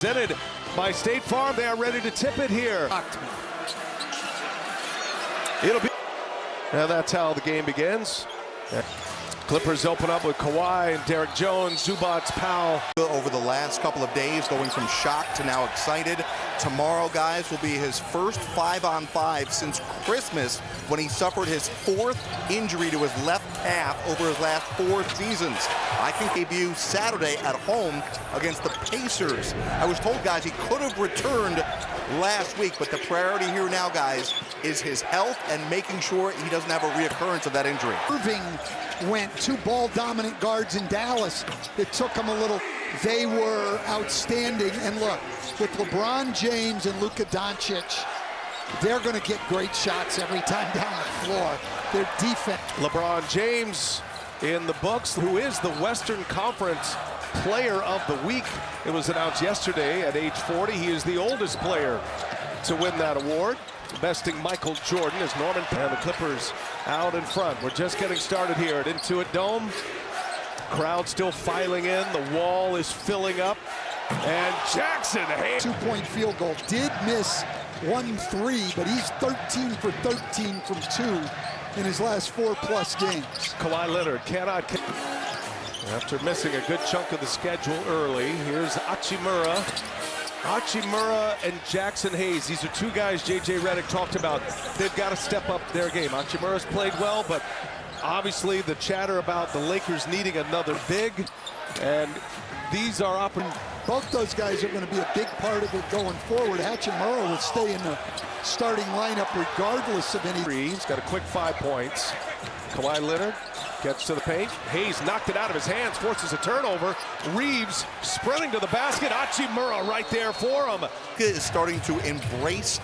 Presented by State Farm. They are ready to tip it here. It'll be, and that's how the game begins. Clippers open up with Kawhi and Derek Jones, Zubac's pal. Over the last couple of days, going from shocked to now excited. Tomorrow, guys, will be his first 5-on-5 since Christmas, when he suffered his 4th injury to his left calf over his last 4 seasons. I can debut Saturday at home against the Pacers. I was told, guys, he could have returned last week, but the priority here now, guys, is his health and making sure he doesn't have a reoccurrence of that injury. Irving went 2 ball-dominant guards in Dallas. It took him a little. They were outstanding. And look, with LeBron James and Luka Doncic, they're going to get great shots every time down the floor. Their defense. LeBron James in the books, who is the Western Conference Player of the Week. It was announced yesterday at age 40. He is the oldest player to win that award, besting Michael Jordan as Norman and the Clippers out in front. We're just getting started here at Intuit Dome. Crowd still filing in. The wall is filling up. And Jackson Hayes. 2-point field goal. Did miss 1 3, but he's 13 for 13 from 2 in his last 4+ games. Kawhi Leonard cannot. After missing a good chunk of the schedule early, here's Hachimura and Jackson Hayes. These are 2 guys J.J. Redick talked about. They've got to step up their game. Hachimura's played well, but obviously the chatter about the Lakers needing another big, and these are both those guys are going to be a big part of it going forward. Hachimura will stay in the starting lineup regardless of any. He's got a quick 5 points. Kawhi Leonard gets to the paint. Hayes knocked it out of his hands, forces a turnover. Reeves sprinting to the basket. Hachimura right there for him. Is starting to embrace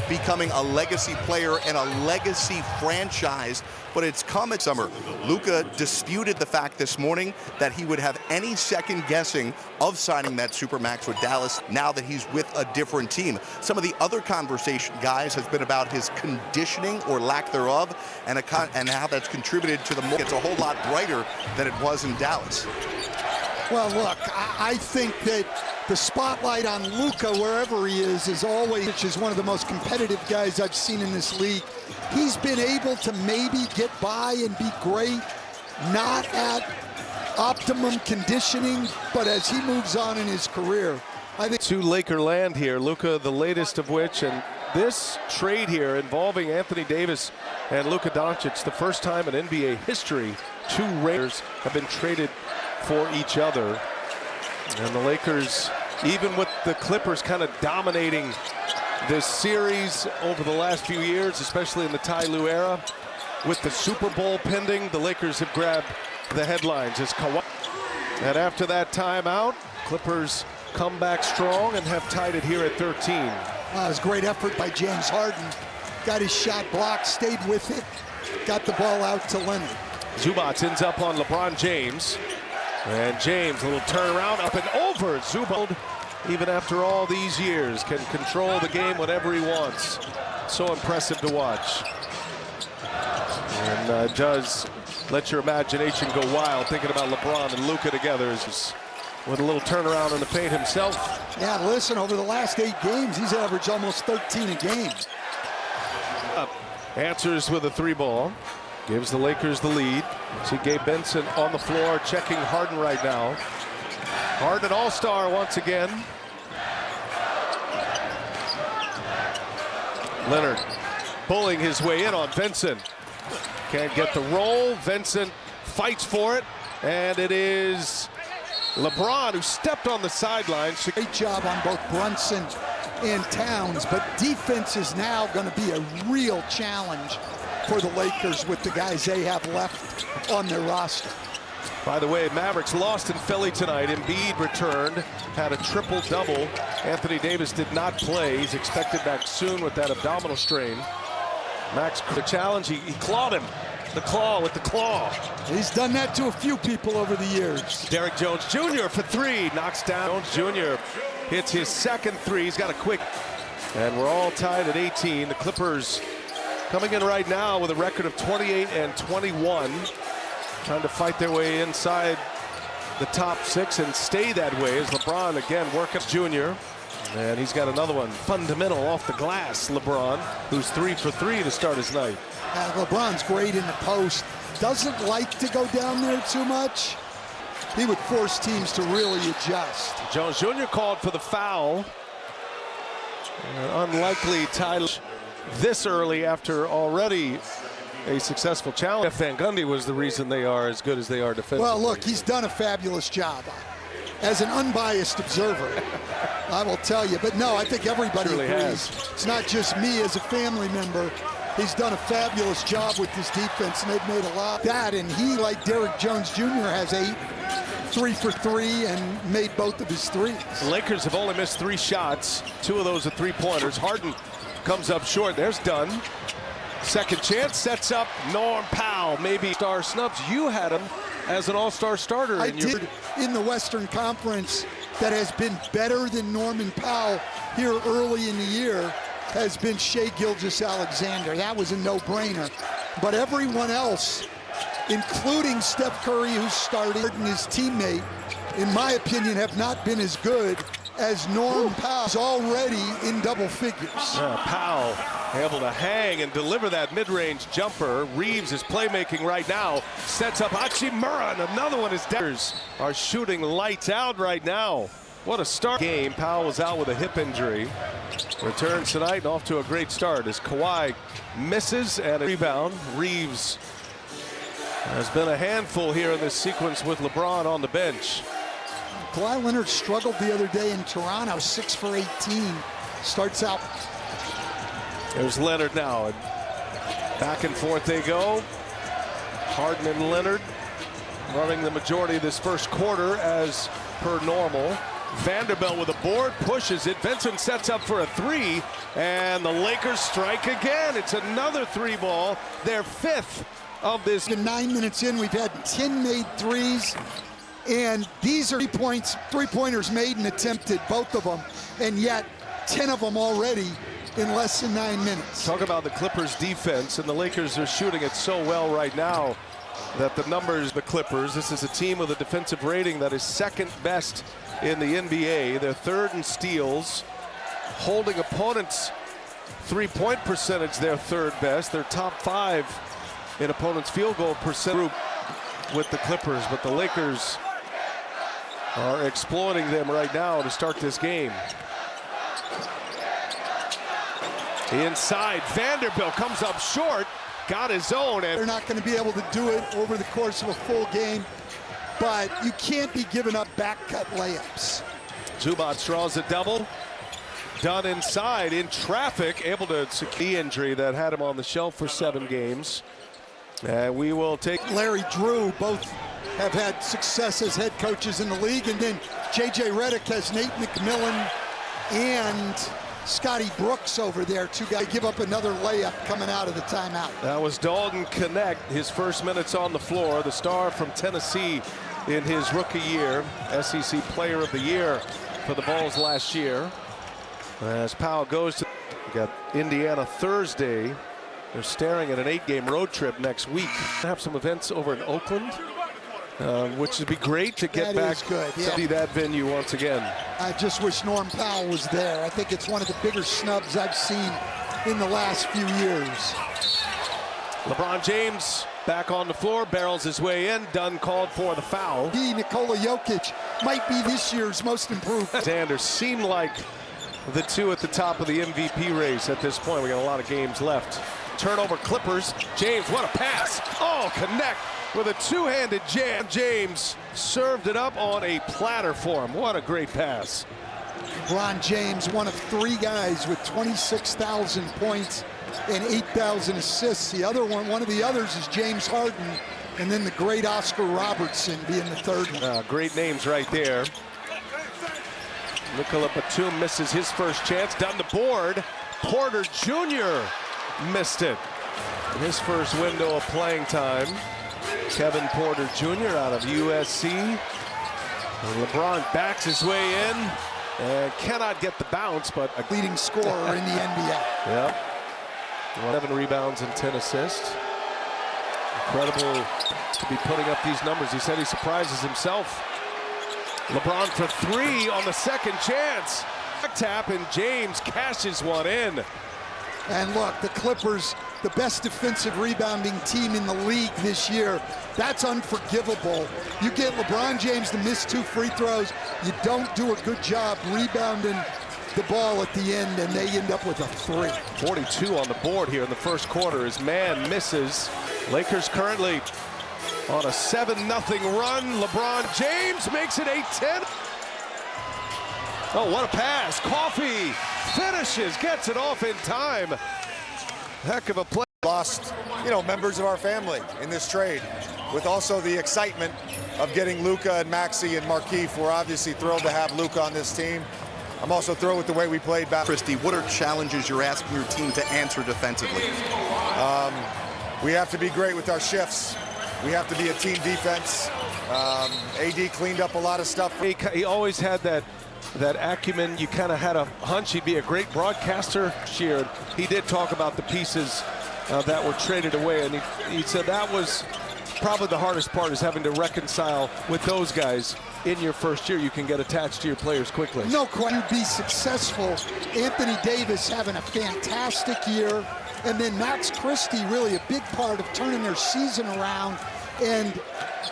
becoming a legacy player and a legacy franchise, but it's come at summer. Luka disputed the fact this morning that he would have any second guessing of signing that Supermax with Dallas now that he's with a different team. Some of the other conversation, guys, has been about his conditioning or lack thereof, and how that's contributed to the it's a whole lot brighter than it was in Dallas. Well, look, I think that the spotlight on Luka, wherever he is always, which is one of the most competitive guys I've seen in this league. He's been able to maybe get by and be great, not at optimum conditioning, but as he moves on in his career, I think. To Laker land here, Luka the latest of which, and this trade here involving Anthony Davis and Luka Doncic, the first time in NBA history 2 Raiders have been traded for each other. And the Lakers, even with the Clippers kind of dominating this series over the last few years, especially in the Ty Lue era, with the Super Bowl pending, the Lakers have grabbed the headlines as Kawhi. And after that timeout, Clippers come back strong and have tied it here at 13. It was a great effort by James Harden. Got his shot blocked, stayed with it, got the ball out to Leonard. Zubac ends up on LeBron James. And James, a little turnaround, up and over. Zubac, even after all these years, can control the game whenever he wants. So impressive to watch. And does let your imagination go wild thinking about LeBron and Luka together. With a little turnaround in the paint himself. Yeah, listen, over the last 8 games, he's averaged almost 13 a game. Answers with a 3-ball. Gives the Lakers the lead. See Gabe Benson on the floor checking Harden right now. Harden all-star once again. Leonard pulling his way in on Vincent. Can't get the roll. Vincent fights for it. And it is LeBron who stepped on the sidelines. Great job on both Brunson and Towns, but defense is now going to be a real challenge for the Lakers with the guys they have left on their roster. By the way, Mavericks lost in Philly tonight. Embiid returned, had a triple-double. Anthony Davis did not play. He's expected back soon with that abdominal strain. Max, the challenge, he clawed him. The claw with the claw. He's done that to a few people over the years. Derek Jones Jr. for 3, knocks down. Jones Jr. hits his second 3. He's got a quick, and we're all tied at 18. The Clippers coming in right now with a record of 28 and 21, trying to fight their way inside the top 6 and stay that way as LeBron again working junior. And he's got another one fundamental off the glass. LeBron, who's 3 for 3 to start his night. LeBron's great in the post. Doesn't like to go down there too much. He would force teams to really adjust. Jones Jr. called for the foul. An unlikely title this early after already a successful challenge. Van Gundy was the reason they are as good as they are defensively. Well, look, he's done a fabulous job. As an unbiased observer, I will tell you. But no, I think everybody Surely agrees. has. It's not just me as a family member. He's done a fabulous job with this defense, and they've made a lot of that. And he, like Derrick Jones Jr., has 3 for 3 and made both of his threes. The Lakers have only missed 3 shots. 2 of those are 3-pointers. Harden comes up short. There's Dunn. Second chance, sets up Norm Powell. Maybe star snubs. You had him as an all-star starter. I did in the Western Conference that has been better than Norman Powell here early in the year has been Shai Gilgeous-Alexander. That was a no-brainer. But everyone else, including Steph Curry, who started, and his teammate, in my opinion, have not been as good as Norm Powell's already in double figures. Powell able to hang and deliver that mid-range jumper. Reeves is playmaking right now. Sets up Hachimura, and another one. His Devers are shooting lights out right now. What a start game. Powell was out with a hip injury. Returns tonight and off to a great start as Kawhi misses and a rebound. Reeves has been a handful here in this sequence with LeBron on the bench. Kawhi Leonard struggled the other day in Toronto, 6 for 18. Starts out. There's Leonard now, and back and forth they go. Harden and Leonard running the majority of this first quarter as per normal. Vanderbilt with a board, pushes it. Vincent sets up for a 3, and the Lakers strike again. It's another 3 ball, their 5th of this. 9 minutes in, we've had 10 made threes, and these are 3-pointers made and attempted, both of them, and yet 10 of them already in less than 9 minutes. Talk about the Clippers defense, and the Lakers are shooting it so well right now that the numbers, the Clippers, this is a team with a defensive rating that is 2nd best in the NBA. They're 3rd in steals, holding opponents' 3-point percentage, they're 3rd best. They're top 5 in opponents' field goal percent group with the Clippers, but the Lakers are exploiting them right now to start this game. Inside, Vanderbilt comes up short, got his own. And they're not going to be able to do it over the course of a full game, but you can't be giving up back-cut layups. Zubac draws a double. Dunn inside in traffic, able to secure the injury that had him on the shelf for 7 games. And we will take Larry Drew, both have had success as head coaches in the league, and then J.J. Redick has Nate McMillan and Scotty Brooks over there. 2 guys give up another layup coming out of the timeout. That was Dalton Connect, his first minutes on the floor, the star from Tennessee in his rookie year, SEC Player of the Year for the Bulls last year. As Powell goes to, we got Indiana Thursday. They're staring at an 8-game road trip next week. Have some events over in Oakland, which would be great to get back to see that venue once again. I just wish Norm Powell was there. I think it's one of the bigger snubs I've seen in the last few years. LeBron James back on the floor, barrels his way in. Dunn called for the foul. Nikola Jokic might be this year's most improved. Xander seemed like the 2 at the top of the MVP race at this point. We got a lot of games left. Turnover Clippers. James, what a pass. Oh, connect with a 2-handed jam. James served it up on a platter for him. What a great pass. LeBron James, one of 3 guys with 26,000 points and 8,000 assists. The other one of the others is James Harden, and then the great Oscar Robertson being the 3rd one. Great names right there. Nicola Batum misses his first chance. Down the board. Porter Jr. missed it. His first window of playing time. Kevin Porter Jr. out of USC. And LeBron backs his way in and cannot get the bounce, but a leading scorer in the NBA. Yep. 11 rebounds and 10 assists. Incredible to be putting up these numbers. He said he surprises himself LeBron for three on the second chance. Tap, and James cashes one in. And look, the Clippers, the best defensive rebounding team in the league this year. That's unforgivable. You get LeBron James to miss 2 free throws, you don't do a good job rebounding the ball at the end, and they end up with a 3. 42 on the board here in the first quarter as man misses. Lakers currently on a 7-0 run. LeBron James makes it 8-10. Oh, what a pass. Coffee finishes, gets it off in time. Heck of a play. Lost, members of our family in this trade, with also the excitement of getting Luka and Maxey and Markieff. We're obviously thrilled to have Luka on this team. I'm also thrilled with the way we played back. Christie, what are challenges you're asking your team to answer defensively? We have to be great with our shifts. We have to be a team defense. AD cleaned up a lot of stuff. He always had that acumen. You kind of had a hunch he'd be a great broadcaster. He did talk about the pieces that were traded away, and he said that was probably the hardest part, is having to reconcile with those guys in your first year. You can get attached to your players quickly. No question, be successful. Anthony Davis having a fantastic year, and then Max Christie really a big part of turning their season around and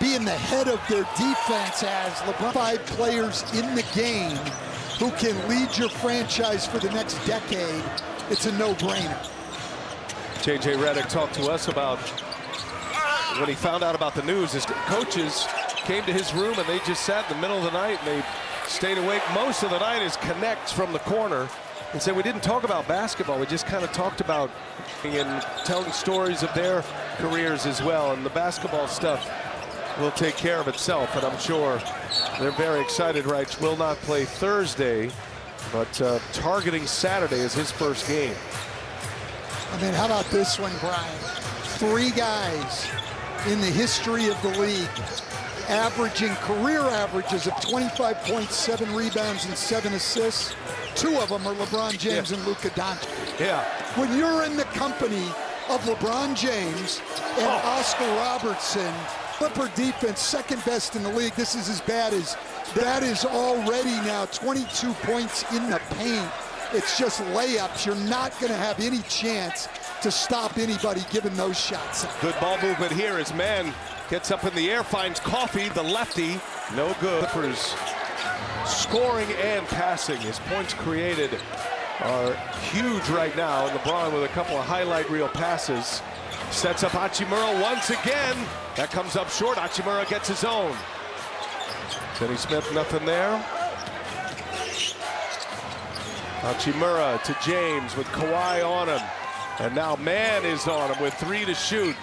being the head of their defense as LeBron. 5 players in the game who can lead your franchise for the next decade. It's a no-brainer. J.J. Redick talked to us about when he found out about the news. His coaches came to his room and they just sat in the middle of the night and they stayed awake most of the night as connects from the corner and said, we didn't talk about basketball. We just kind of talked about and telling stories of their careers as well. And the basketball stuff will take care of itself. And I'm sure they're very excited, right? Will not play Thursday, but targeting Saturday as his first game. I mean, how about this one, Brian? 3 guys in the history of the league averaging career averages of 25.7 rebounds and 7 assists. 2 of them are LeBron James and Luka Doncic. Yeah. When you're in the company of LeBron James and Oscar Robertson, Clipper defense, second best in the league. This is as bad as that is already now. 22 points in the paint. It's just layups. You're not going to have any chance to stop anybody giving those shots. Good ball movement here as man gets up in the air, finds Coffee, the lefty. No good. Clippers scoring and passing. His points created are huge right now. And LeBron with a couple of highlight reel passes. Sets up Hachimura once again. That comes up short. Hachimura gets his own. Finney Smith, nothing there. Hachimura to James with Kawhi on him. And now man is on him with 3 to shoot.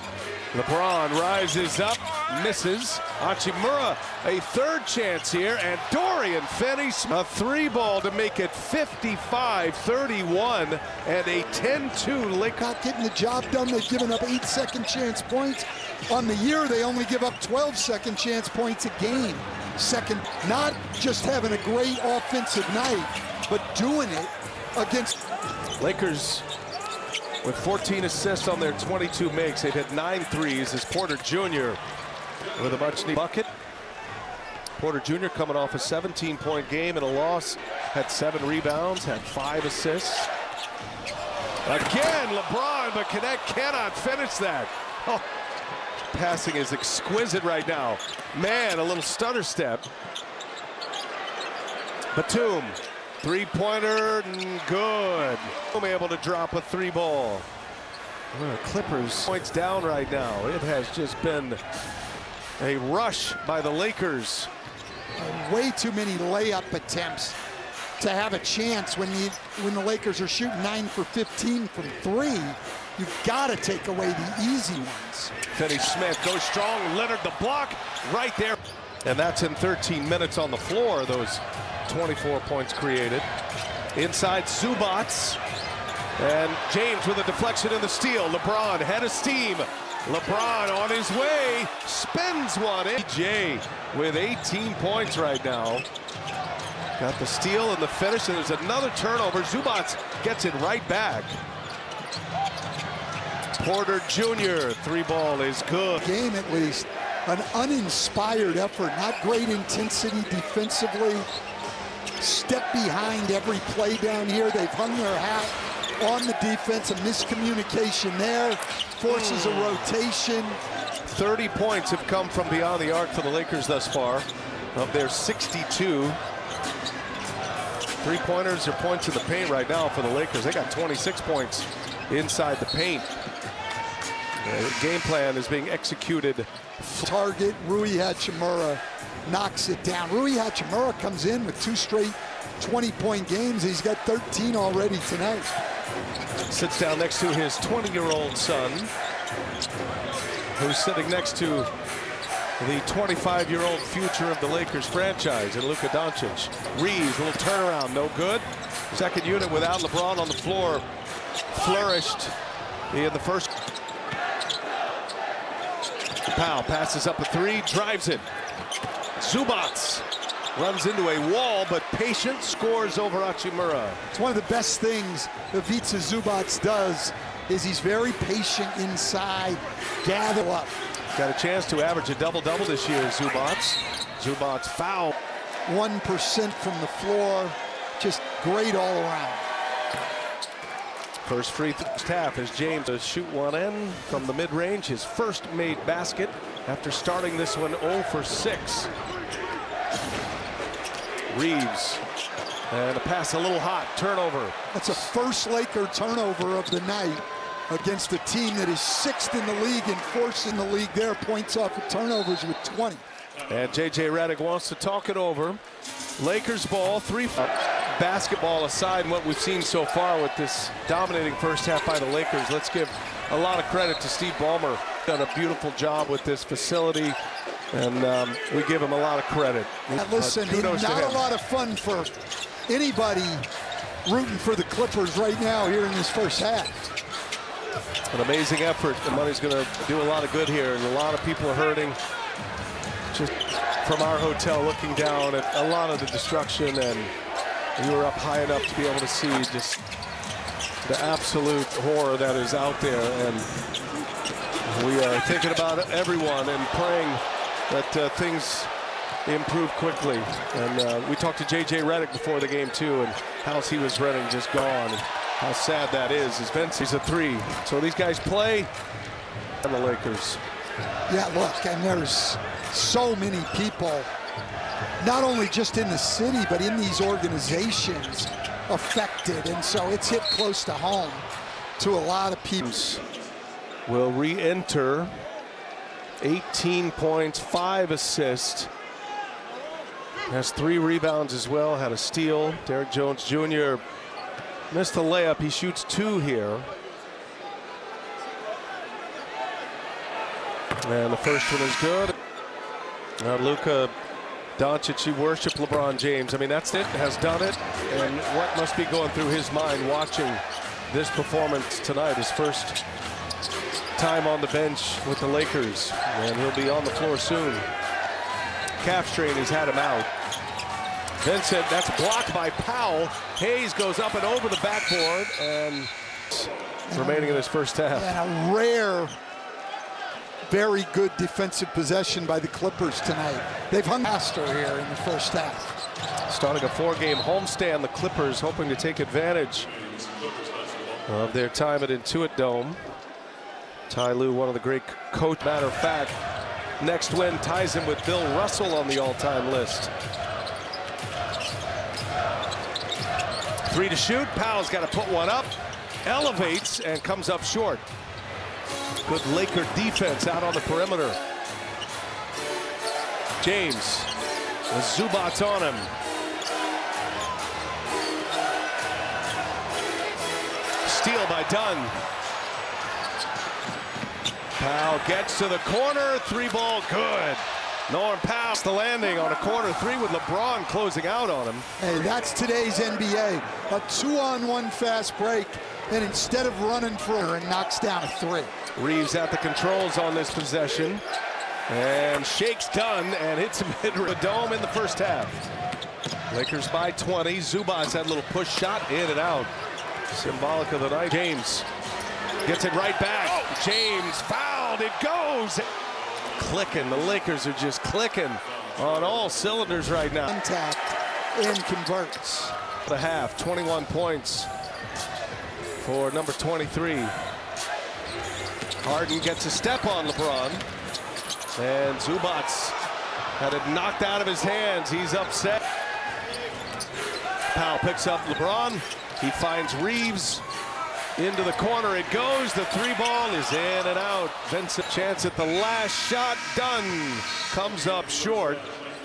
LeBron rises up, misses. Hachimura, a 3rd chance here, and Dorian Finney-Smith, a 3-ball to make it 55-31 and a 10-2 Lakers. Not getting the job done. They've given up 8 second chance points. On the year, they only give up 12 second chance points a game. Second, not just having a great offensive night, but doing it against Lakers with 14 assists on their 22 makes. They've hit 9 threes as Porter Jr. with a much-needed bucket. Porter Jr. coming off a 17-point game in a loss, had 7 rebounds, had 5 assists. Again, LeBron, but cannot finish that. Oh, passing is exquisite right now. Man, a little stutter step. Batum. 3-pointer, good. Able to drop a 3-ball. Clippers points down right now. It has just been a rush by the Lakers. way too many layup attempts to have a chance when the Lakers are shooting 9 for 15 from 3. You've got to take away the easy ones. Finney Smith goes strong. Leonard the block right there. And that's in 13 minutes on the floor. Those 24 points created. Inside Zubats. And James with a deflection in the steal. LeBron head of steam. LeBron on his way. Spins one in. Jay with 18 points right now. Got the steal and the finish, and there's another turnover. Zubats gets it right back. Porter Jr. 3-ball is good. Game at least. an uninspired effort, not great intensity defensively. Step behind every play down here. They've hung their hat on the defense. A miscommunication there forces a rotation. 30 points have come from beyond the arc for the Lakers thus far. Of their 62. Three-pointers are points in the paint right now for the Lakers. They got 26 points inside the paint. The game plan is being executed. Target, Rui Hachimura knocks it down. Rui Hachimura comes in with 2 straight 20-point games. He's got 13 already tonight. Sits down next to his 20-year-old son, who's sitting next to the 25-year-old future of the Lakers franchise, and Luka Doncic. Reeves, little turnaround, no good. Second unit without LeBron on the floor. Flourished in the first. Powell passes up a 3, drives it. Zubac runs into a wall, but patient, scores over Hachimura. It's one of the best things that Ivica Zubac does is he's very patient inside, gather up. Got a chance to average a double-double this year, Zubac. Zubac foul. 1% from the floor, just great all around. First free half as James to shoot one in from the mid-range, his first made basket after starting this one 0 for 6. Reeves, and a pass a little hot, turnover. That's a first Laker turnover of the night against a team that is 6th in the league and 4th in the league there, points off of turnovers with 20. And J.J. Redick wants to talk it over. Lakers ball, 3. Basketball aside, and what we've seen so far with this dominating first half by the Lakers, let's give a lot of credit to Steve Ballmer. Done a beautiful job with this facility, and we give him a lot of credit. Listen, kudos not to him. a lot of fun for anybody rooting for the Clippers right now here in this first half. An amazing effort. The money's going to do a lot of good here, and a lot of people are hurting. Just from our hotel looking down at a lot of the destruction, and we were up high enough to be able to see just the absolute horror that is out there. And we are thinking about everyone and praying that things improve quickly. And we talked to J.J. Redick before the game too, and how he was running just gone. How sad that is. As Vince's a 3. So these guys play, and the Lakers. Yeah, look, and there's so many people, not only just in the city, but in these organizations affected. And so it's hit close to home to a lot of people. Will re-enter. 18 points, 5 assists. Has 3 rebounds as well, had a steal. Derrick Jones Jr. missed a layup. He shoots 2 here. And the first one is good. Now Luka Doncic, he worshiped LeBron James. I mean, that's it, has done it. And what must be going through his mind watching this performance tonight, his first time on the bench with the Lakers. And he'll be on the floor soon. Calf strain has had him out. Vincent, that's blocked by Powell. Hayes goes up and over the backboard, and remaining in his first half. And a rare, very good defensive possession by the Clippers tonight. They've hung faster here in the first half. Starting a 4-game homestand, the Clippers hoping to take advantage of their time at Intuit Dome. Ty Lue, one of the great coach. Matter of fact, next win ties him with Bill Russell on the all-time list. 3 to shoot. Powell's got to put one up. Elevates and comes up short. Good Laker defense out on the perimeter. James. Zubac on him. Steal by Dunn. Powell gets to the corner. 3-ball good. Norm Powell the landing on a corner 3 with LeBron closing out on him. Hey, that's today's NBA. A 2-on-1 fast break, and instead of running for her, and knocks down a 3. Reeves at the controls on this possession, and shakes Dunn and hits him mid the dome in the first half. Lakers by 20. Zubac had a little push shot, in and out. Symbolic of the night. James gets it right back. James fouled. It goes. clicking. The Lakers are just clicking on all cylinders right now. Contact and converts. The half, 21 points for number 23. Harden gets a step on LeBron. And Zubats had it knocked out of his hands. He's upset. Powell picks up LeBron. He finds Reeves. Into the corner it goes. The three ball is in and out. Vincent chance at the last shot. Done. Comes up short.